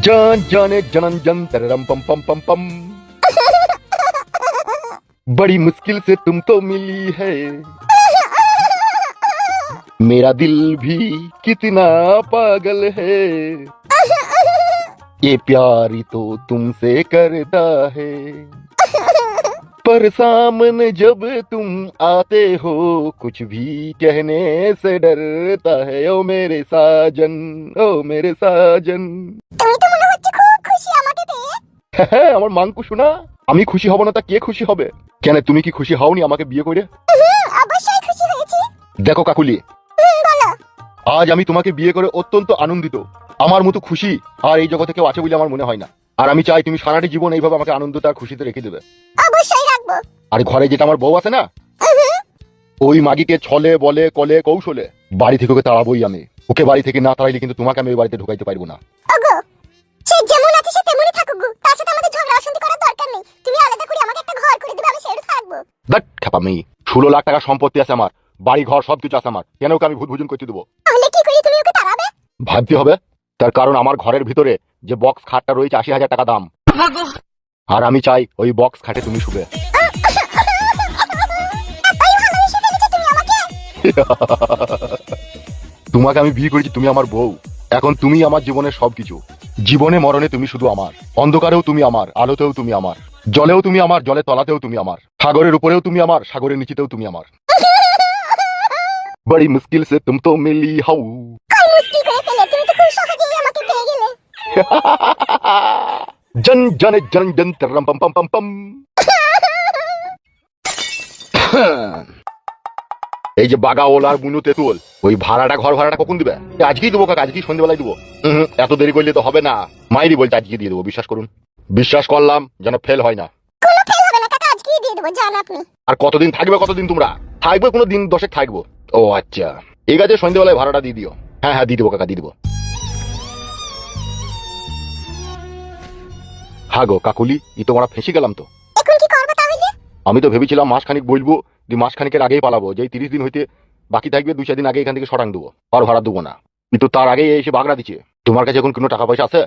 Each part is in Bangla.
जान जाने जनन जन तररम पम पम पम पम। बड़ी मुश्किल से तुम तो मिली है, मेरा दिल भी कितना पागल है, ये प्यार तो तुमसे करता है, पर सामने जब तुम आते हो कुछ भी कहने से डरता है। ओ मेरे साजन, ओ मेरे साजन। তুমি তো মনে হচ্ছে খুব খুশি আমাকে পেয়ে। হ্যাঁ, আমার মাংকু শোনা, আমি খুশি হব না তা কে খুশি হবে? কেন তুমি কি খুশি হওনি আমাকে বিয়ে করে? অবশ্যই খুশি হয়েছি। দেখো কাকুলি, বলো। আজ আমি তোমাকে বিয়ে করে অত্যন্ত আনন্দিত। আমার মতো খুশি আর এই জগতে কেউ আছে বলে আমার মনে হয় না। আর আমি চাই তুমি সারাটি জীবন এইভাবে আমাকে আনন্দ আর খুশিতে রেখে দেবে। অবশ্যই রাখবো। আর ঘরে যেটা আমার বউ আছে না, ওই মাগিকে ছলে বলে কলে কৌশলে বাড়ি থেকে ওকে তাড়াবোই আমি। ওকে বাড়ি থেকে না তাড়াইলে কিন্তু তোমাকে আমি ওই বাড়িতে ঢুকাইতে পারবো না। ওগো, সে যেমন আছে সে তেমনই থাকুক গো, তার সাথে আমাদের ঝগড়া অশান্তি করার দরকার নেই। তুমি আলাদা করে আমাকে একটা ঘর করে দিবে, আমি সেটা থাকবো। দ্যাট খেপামি, 16 লাখ টাকা সম্পত্তি আছে আমার, বাড়ি ঘর সবকিছু আছে আমার, কেন ওকে আমি ভূত ভুজন করতে দেবো? তাহলে কি করি তুমি ওকে তাড়াবে? ভাবতে হবে, তার কারণ আমার ঘরের ভিতরে যে বক্স খাটটা রয়েছে 80,000 টাকা দাম, আর আমি চাই ওই বক্স খাটে তুমি শুবে। তোমাকে আমি বিয়ে করেছি, তুমি আমার বউ, এখন তুমি আমার জীবনের সবকিছু। জীবনে মরণে তুমি শুধু আমার, অন্ধকারেও তুমি আমার, আলোতেও তুমি আমার, জলেও তুমি আমার, জলের তলাতেও তুমি আমার, সাগরের উপরেও তুমি আমার, সাগরের নিচেতেও তুমি আমার। বড়ি মুশকিল সে তুম তো মিলি হাউ। কই মুশকিল করে ফেলে, তুমি তো খুব সহজেই আমাকে পেয়ে গেলে। জন জনে জন জন তরম পম পম পম পম। এই যে বাগাওয়ালার বুনু তেতুল, ওই ভাড়াটা ঘর ভাড়াটা কখন দিবে? আজকেই দেবো কাকা, আজকেই সন্ধ্যেবেলায় দেবো। এত দেরি করলে তো হবে না, মাইরি বলতে আজকে দিয়ে দেবো, বিশ্বাস করুন। বিশ্বাস করলাম, যেন ফেল হয় না। কোনো ফেল হবে না কাকা, আজকেই দিয়ে দেবো, জান আপনি। আর কতদিন থাকবে, কতদিন তোমরা থাকবে? কোনো দিন 10 থাকবো। ও আচ্ছা, ঠিক আছে, সন্ধ্যেবেলায় ভাড়াটা দিয়ে দিও। হ্যাঁ হ্যাঁ, দিয়ে দেবো কাকা, দিয়ে দেবো। হ্যাঁ গো কাকুলি, ই তোমরা ফেঁসে গেলাম তো। এখন কি করবে তাহলে? আমি তো ভেবেছিলাম মাসখানিক বলবো, মাসখানিকের আগেই পালাবো, যেই 30 দিন হইতে বাকি থাকবে 2-4 দিন আগে এখান থেকে সরাং দেবো, আর ভাড়া দেবো না। কিন্তু তার আগে এসে বাগড়া দিচ্ছে। তোমার কাছে এখন কোনো টাকা পয়সা আছে?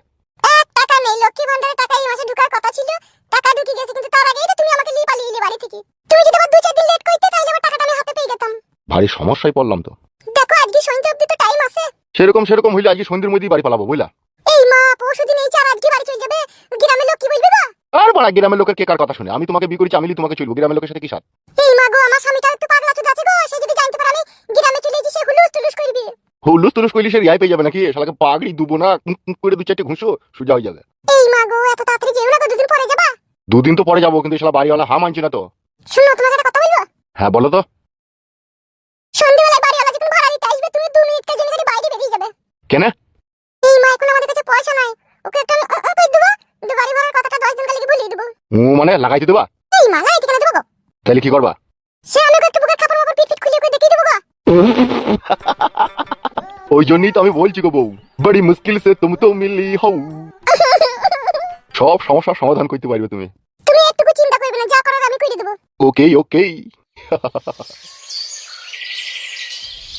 এক টাকা নেই, লক্ষ্মী ভান্ডারে টাকা এই মাসে ঢোকার কথা ছিল, টাকা ঢুকে গেছে, কিন্তু তার আগেই তো তুমি আমাকে নিয়ে পালিয়ে এলে বাড়ি থেকে। তুমি যদি আবার 2-4 দিন লেট করতে তাহলে আমার টাকাটা আমি হাতে পেয়ে যেতাম। ভারী সমস্যায় পড়লাম তো। দেখো আজকে সন্ধ্যা অবধি তো টাইম আছে। সেরকম হইলে আজকে সন্ধ্যের মধ্যেই বাড়ি পালাবো, বুঝলা? এই মা, পরশুদিন এই চার আজকে বাড়ি চলে যাবে, গ্রামের লোক কি বলবে গো? আর বড় গ্রামের লোকের কে কার কথা শুনে? আমি তোমাকে বিয়ে করেছি, আমি তোমাকে চলবো, গ্রামের লোকের সাথে কি সাথ? এই মা গো, আমার স্বামীটা একটু পাগলা চোদা আছে গো, সে যদি জানতে পারে আমি গ্রামে চলে গেছি, সে হুলুস তুলুস করবে। হুলুস তুলুস করলে সে রিয়াই পেয়ে যাবে নাকি? শালাকে পাগড়ি দুবো না, করে 2-4টে ঘুষো, সোজা হয়ে যাবে। এই মা গো, এত তাড়াতাড়ি যেও না গো, দুদিন পরে যাবা। 2 দিন তো পরে যাবো, কিন্তু শালা বাড়িওয়ালা মানছে না তো। শুনো, তোমাকে একটা কথা বলবো। হ্যাঁ বলো তো। সন্ধ্যাবেলায় বাড়িওয়ালা যখন ভাড়া দিতে আসবে, তুমি 2 মিনিটের জন্য খালি বাইরে বেরিয়ে যাবে। কেন? এই মা, এখন আমাদের কাছে পয়সা নাই, ওকে একটা কই দেবো, কিন্তু বাড়ি ভাড়ার কথাটা 10 দিন কালকে বলিয়ে দেবো। মানে লাগাইতে দেবা? এই মা, লাগাইতে কেন দেবো গো? তাহলে কি করবা? সে আমাকে একটু বুকের খাবার মাবার পিট খুলে করে দেখিয়ে দেবো গো। ওই জন্যই তো আমি বলছি গো বউ, বড়ি মুশকিল সে তুম তো মিলি হও। সব সমস্যার সমাধান করতে পারবে তুমি। তুমি একটু চিন্তা করবে না, যা করার আমি করে দেবো। ওকে ওকে।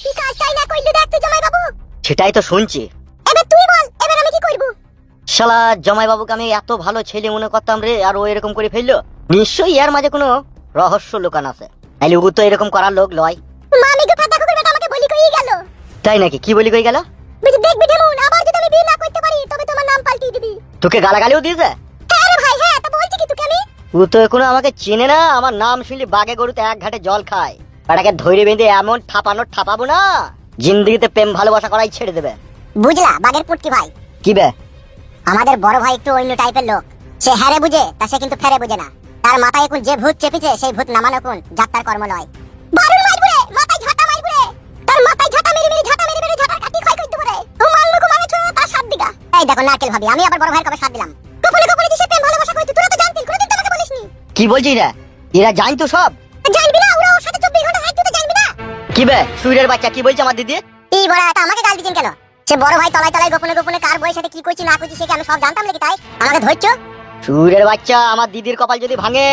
কি কাজ চাই না কইলে দেখ তো জামাই বাবু। সেটাই তো শুনছি। এবার তুই বল, এবার আমি কি করব? শালা জামাই বাবুকে আমি এত ভালো ছেলে মনে করতাম রে, আর ও এরকম করে ফেললো। নিশ্চয়ই এর মাঝে কোনো রহস্য লুকান আছে, নাইলে ও তো এরকম করার লোক লয়। মা, আমি তো ফাটা করে বেটা আমাকে বলি কই গেল। তাই নাকি? কি বলি কই গেল? বুঝি দেখবি ঢেমুন, আবার যদি আমি বিয়ে না করতে পারি তবে তোমার নাম পাল্টিয়ে দিবি। তোকে গালাগালিও দিয়েছে? হ্যাঁ রে ভাই, হ্যাঁ, তা বলছি কি তোকে আমি? ও তো এখনো আমাকে চেনে না, আমার নাম শুনলে বাগে গরুতে এক ঘাটে জল খায়। পাটাকে ধরে বেঁধে এমন ঠাপাবো না, জিন্দেগিতে প্রেম ভালোবাসা করাই ছেড়ে দেবে। বুঝলা বাগের পুটকি ভাই? কি বে? আমাদের বড় ভাই একটু অন্য টাইপের লোক। সে হ্যারে বুঝে, তা সে কিন্তু ফেরে বুঝে না। তার মাথায় এখন যে ভূত চেপেছে, সেই ভূত নামানো কোন যাত্রার কর্ম লয়। বারুর মারবুরে, মাথায় ঝাঁটা মারবুরে, তার মাথায় ঝাঁটা মেরে ঝাঁটার কাটি ক্ষয় করতে পারে। ও মানলো মানে ছোড়া তার 7 বিঘা। এই দেখো নারকেল ভাবি, আমি আবার বড় ভাইয়ের কবে সাথ দিলাম? গোপনে যে সে প্রেম ভালোবাসা করতে, তোরা তো জানতিস, কোনোদিন তো আমাকে বলিসনি। কি বলছিস রে? এরা জানতো সব? জানবি না, ওরা ওর সাথে 24 ঘন্টা থাকতে তো জানবি না। কি বে সুইরের বাচ্চা, কি বলছে আমার দিদি? এই বড় এটা আমাকে গাল দিছেন কেন? সে বড় ভাই তলায় গোপনে কার বইয়ের সাথে কি করছি না করছি সে কি আমি সব জানতাম নাকি? তাই আমাকে ধরছো? সুরের বাচ্চা, আমার দিদির কপাল যদি ভাঙে।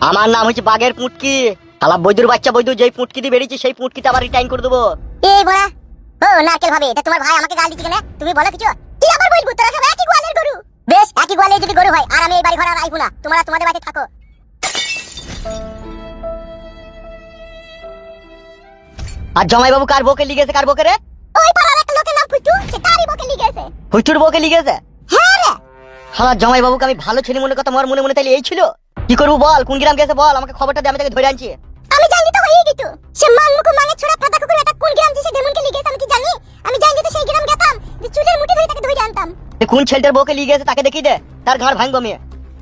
আমার নাম হচ্ছে বাগের পুটকি। শালা বৈদুর বাচ্চা, বৈদু যেই পুটকি দিয়ে বেরিয়েছে সেই পুটকিতে আবার রিটার্ন করে দেবো। এই বড়া, ও নারকেল ভাবি, এটা তোমার ভাই আমাকে গাল দিচ্ছে কেন? তুমি বলো কিছু। কি আবার বলবো, তোরা সব একই গোয়ালের গরু। বেশ, একই গোয়ালে যদি গরু হয় আর আমি এই বাড়ি ঘর আর আইবো না, তোমরা তোমাদের বাড়িতে থাকো। আর জামাইবাবু কার বউকে লিগেছে, কার বউকে রে? ওই পাড়ার একটা লোকের নাম ফুটু, সে তারই বকে লিগেছে। হুইটুর বউকে লিগেছে? হ্যাঁ রে। শালা জামাইবাবুকে আমি ভালো ছেলে মনে কথা, মোর মনে মনে তাইলে এই ছিল। কি করবো বল, কোন গ্রাম গেছে বল, আমাকে খবরটা দে, আমি তাকে ধরে আনছি। আমি জানি তো হয়ে গেতো, সে মাংমুকু মাঙে ছোড়া ফাটা কুকুর এটা কোন গ্রাম দিছে ডেমনকে লিগেছে আমি কি জানি? আমি জানি তো সেই গ্রাম গেতাম, যে চুলের মুঠি ধরে তাকে ধরে আনতাম। তুই কোন ছেলেটার বউকে লিগেছে তাকে দেখিয়ে দে, তার ঘাড় ভাঙবো আমি।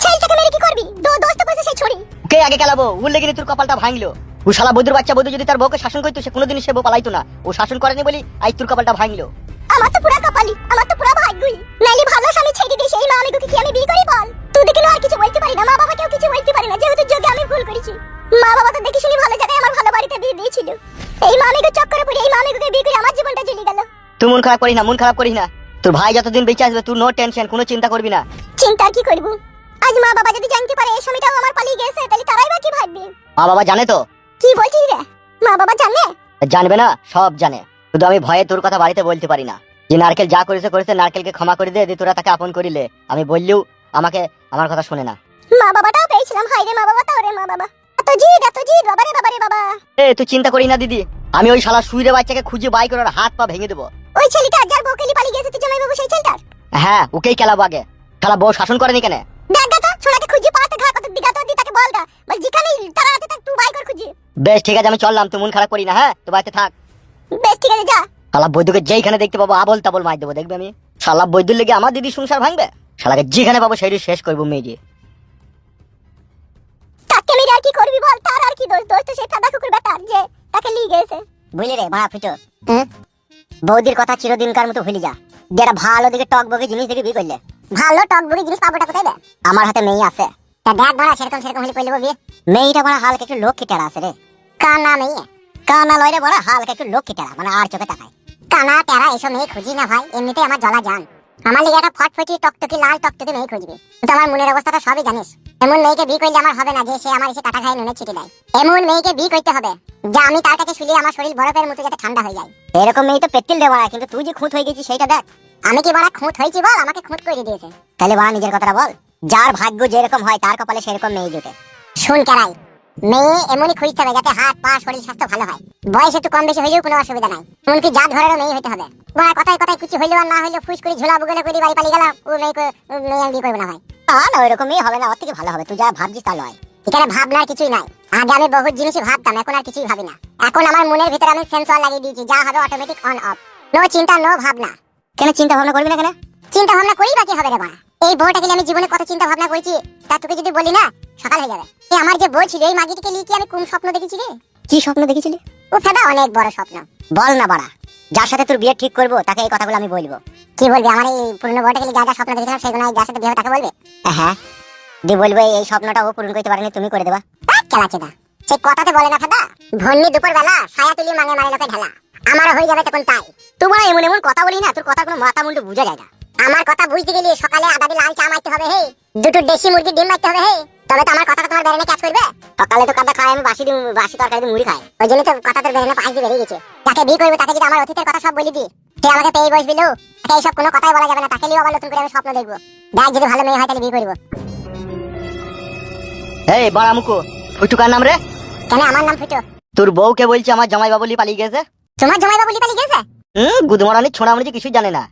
ছেলেটাকে মেরে কি করবি? দোস্ত করেছে সেই ছড়ি। কে আগে খেলাবো, উল লেগে তোর কপালটা ভাঙলো। ও শালা বৌদির বাচ্চা, বৌদি যদি তার বউকে শাসন করতো সে কোনোদিনই সে বউ পালাইতো না। ও শাসন করেনি বলি আই তোর কপালটা ভাঙলো। আমার তো পুরা কপালি, আমার তো পুরা ভাগ্যই। নাইলে ভালো স্বামী ছেড়ে দিয়ে সেই মামিগুকে কি আমি বিয়ে করি বল? তুই দেখে আর কিছু বলতে পারি না, মা বাবাকেও কিছু বলতে পারি না, যেহেতু যোগে আমি ভুল করেছি। মা বাবা তো দেখি শুনি ভালো জায়গায় আমার ভালো বাড়িতে বিয়ে দিয়েছিল। এই মামিকে চক্করে পড়ে এই মামিগুকে বিয়ে করে আমার জীবনটা জ্বলে গেল। তুই মন খারাপ করিস না, মন খারাপ করিস না। তোর ভাই যতদিন বেঁচে আসবে তুই নো টেনশন, কোনো চিন্তা করবি না। চিন্তা কি করব? আজ মা বাবা যদি জানতে পারে এই স্বামীটাও আমার পালিয়ে গেছে, তাহলে তারাই বা কি ভাববে? মা বাবা জানে তো? কি বলছিস রে? মা বাবা জানে? জানবে না, সব জানে। শুধু আমি ভয়ে তোর কথা বাড়িতে বলতে পারি না। যে নারকেল যা করেছে করেছে, নারকেলকে ক্ষমা করে দে, তোরা তাকে আপন করিলে। আমি বললেও আমাকে আমার কথা শুনে না। মা বাবাটাও পেয়েছিলাম, হাই রে মা বাবা, তাও রে মা বাবা, এত জিদ বাবা রে বাবা। এ তুই চিন্তা করি না দিদি, আমি ওই শালা সুইরে বাচ্চাকে খুঁজে বাই করে ওর হাত পা ভেঙে দেবো। ওই ছেলেটা যার বউকে পালিয়ে গেছে তুই জামাই বাবু, সেই ছেলেটার? হ্যাঁ, ওকেই খেলাবো আগে। শালা বউ শাসন করেনি কেন? দেখ তো ছোড়াকে খুঁজে পাতে ঘা কত দিগা তো দি তাকে বলগা, বল যেখানেই তারা আছে তাকে তুই বাই কর খুঁজে। বেশ ঠিক আছে, আমি চললাম, তুই মন খারাপ করি না। হ্যাঁ, তো বাড়িতে থাক। বেশ ঠিক আছে, যা। শালা বৈদ্যকে যেখানে দেখতে পাবো আবল তাবল মার দেবো, দেখবে আমি। শালা বৈদ্যুর লেগে আমার দিদি সংসার ভাঙবে। শালাকে যেখানে পাবো সেই শেষ করবো মেয়ে। তাকে মেরে আর কি করবি বল? তার আর কি দোষ? দোষ তো সেই ফাদা কুকুর বেটার যে তাকে নিয়ে গেছে। বুঝলি রে ভাড়া ফুটো, বৌদির কথা চিরদিনকার মতো ভুলে যা। যেটা ভালো দিকে টকবগে জিনিস দেখে বিয়ে করলে। ভালো টকবগে জিনিস পাবোটা কোথায় রে? আমার হাতে মেয়ে আছে। তা দেখ ভাড়া, সেরকম হলে করলে বিয়ে। মেয়েটা ভাড়া হালকা একটু লক্ষ্মী টেরা আছে রে। কানা মেয়ে? কানা লয় রে ভাড়া, হালকা একটু লক্ষ্মী টেরা, মানে আর চোখে তাকায়। কানা টেরা এসব মেয়ে খুঁজি না ভাই, এমনিতেই আমার জ্বলা জান। আমার লিগে একটা ফটফটি টকটকি লাল টকটকি মেয়ে খুঁজবি। তুই আমার মনের অবস্থাটা সবই জানিস। এমন মেয়েকে বিয়ে করলে আমার হবে না যে সে আমার এসে কাটা খায় নুনে ছিটে দেয়। এমন মেয়েকে বিয়ে করতে হবে যা আমি তার কাছে শুলে আমার শরীর বরফের মতো যাতে ঠান্ডা হয়ে যায়। এরকম মেয়ে তো পেট্টিল দেওয়া, কিন্তু তুই যে খুঁত হয়ে গেছিস সেইটা দেখ। আমি কি বাড়া খুঁত হয়েছি বল? আমাকে খুঁত করে দিয়েছে। তাহলে বাড়া নিজের কথাটা বল। যার ভাগ্য যেরকম হয় তার কপালে সেরকম মেয়ে জুটে। শুন কেরাই, মেয়ে এমনই খুঁজতে হবে যাতে হাত পা শরীর স্বাস্থ্য ভালো হয়। বয়স একটু কম বেশি হইলেও কোনো অসুবিধা নাই, এমনকি জাত ধরেরও মেয়ে হইতে হবে। বাড়া কথায় কথায় কিছু হইলেও আর না হইলেও ফুস করে ঝোলা বুগলে করে বাড়ি পালিয়ে গেলাম, ও মেয়ে আমি বিয়ে করবো না ভাই। না ওইরকম মেয়ে হবে না, ওর থেকে ভালো হবে। তুই যা ভাবছিস তা লয়। এখানে ভাবনার কিছুই নাই। আগে আমি বহুত জিনিসই ভাবতাম, এখন আর কিছুই ভাবি না। এখন আমার মনের ভিতরে আমি সেন্সর লাগিয়ে দিয়েছি, যা হবে অটোমেটিক অন অফ। নো চিন্তা নো ভাবনা। কেন চিন্তা ভাবনা করবি না কেন? চিন্তা ভাবনা করেই বাকি হবে রে বাড়া। এই বউটাকে নিয়ে আমি জীবনে কত চিন্তা ভাবনা করেছি, তা তোকে যদি বলি না সকাল হয়ে যাবে। এই আমার যে বউ ছিল এই মাগিটিকে নিয়ে কি আমি কোন স্বপ্ন দেখেছি রে? কি স্বপ্ন দেখেছিলি? ও ফেদা অনেক বড় স্বপ্ন। বল না বাড়া, যার সাথে তোর বিয়ে ঠিক করবো তাকে এই কথাগুলো আমি বলবো। কি বলবি? আমার এই পুরনো বউটাকে নিয়ে যা যা স্বপ্ন দেখেছিলাম সেগুলো যার সাথে বিয়ে হবে তাকে বলবে? হ্যাঁ, দিয়ে বলবো এই স্বপ্নটা ও পূরণ করতে পারেনি, তুমি করে দেবা। খেলাচ্ছে না সে কথাতে বলে না ফেদা। ভন্নি দুপুর বেলা ছায়া তুলি মাঙে মারে লোকে ঢালা, আমারও হয়ে যাবে তখন তাই। তোমার এমন এমন কথা বলি না, তোর কথা কোনো মাথা মুন্ডু বুঝা যায় না। আমার কথা বুঝতে গেলে সকালে আদা দিয়ে লাল চা মারতে হবে হে, দুটো দেশি মুরগির ডিম মারতে হবে হে, তবে তো আমার কথাটা তোমার বেরেনে ক্যাচ করবে। সকালে তো কাদা খাই, আমি বাসি তরকারি দিয়ে মুড়ি খাই, ওই জন্য তো কথা তোর বেরেনে পাশ দিয়ে বেরিয়ে গেছে। যাকে বিয়ে করবে তাকে যদি আমার অতীতের কথা সব বলি দিই, সে আমাকে পেয়ে বসবি লো। তাকে এইসব কোনো কথাই বলা যাবে না, তাকে নিয়ে আবার নতুন করে আমি স্বপ্ন দেখবো। দেখ যদি ভালো মেয়ে হয় তাহলে বিয়ে করবো। এই বড়া মুকু, ফুটুকার নাম রে? কেন আমার নাম ফুটো? তোর বউকে বলছি আমার জামাই বাবুলি পালিয়ে গেছে। তোমার জামাই বাবুলি পালিয়ে গেছে? গুদমারানি ছোড়ামুড়ি কিছুই জানে না।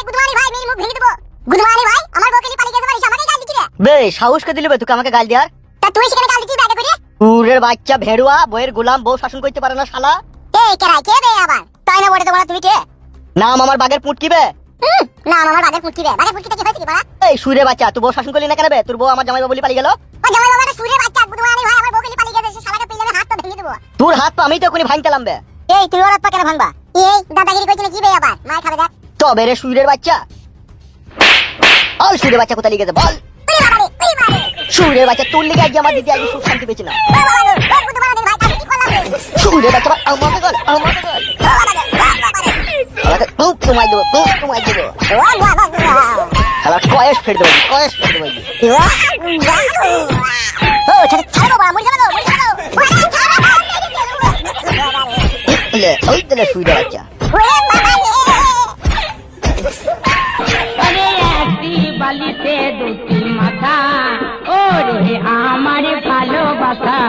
গুদমানি ভাই মেয়ে মুখ ভেঙে দেবো। গুদমানি ভাই আমার বউকে নিয়ে পালিয়ে গেছে বাড়ি, আমাকে গাল দিছিস রে? বে সাহসকে দিলি বে তোকে আমাকে গাল দেওয়ার? তা তুই সেখানে গাল দিছিস ব্যাগে করে? কুরের বাচ্চা ভেড়ুয়া, বইয়ের গোলাম, বউ শাসন করতে পারে না শালা। এই কেরাই কে বে আবার? তাই না বলে তোমার তুমি কে? নাম আমার বাগের পুটকি বে। না আমার বাগের পুটকি বে। বাগের পুটকিটা কি হয়েছে কি বড়া? এই সুরে বাচ্চা, তুই বউ শাসন করলি না কেন বে? তোর বউ আমার জামাই বাবুলি পালিয়ে গেল। ও জামাই বাবাটা সুরে বাচ্চা, গুদমানি ভাই আমার বউকে নিয়ে পালিয়ে গেছে, সে শালাকে পেলে আমি হাত তো ভেঙে দেবো। তোর হাত পা আমি তো এখনই ভাঙতালাম বে। এই তুই ওর হাত পা কেন ভাঙবা? এই দাদাগিরি কইছিস কি বে আবার? মার খাবে দেখ। তবে রে সুরের বাচ্চা, বল সুরের বাচ্চা কোথায় লিখেছে বল? সুরের বাচ্চা তোর লিগে আজকে আমার দিদি আজকে সুখ শান্তি পেয়েছে না। সুরের বাচ্চা আমাকে গল, আমাকে গল, তোমায় দেবো, তোমায় দেবো। শালা কয়েস ফের দেবো, কয়েস ফের দেবো। ও ছেড়ে ছাড়ো বাবা, মরে যাবে মরে যাবে। ওই দিলে সুরের বাচ্চা। ওরে বাবা রে। বালিতে দুটি মাথা, ওরে আমার ভালোবাসা।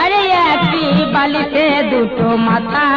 আরে একটি বালিতে দুটো মাথা,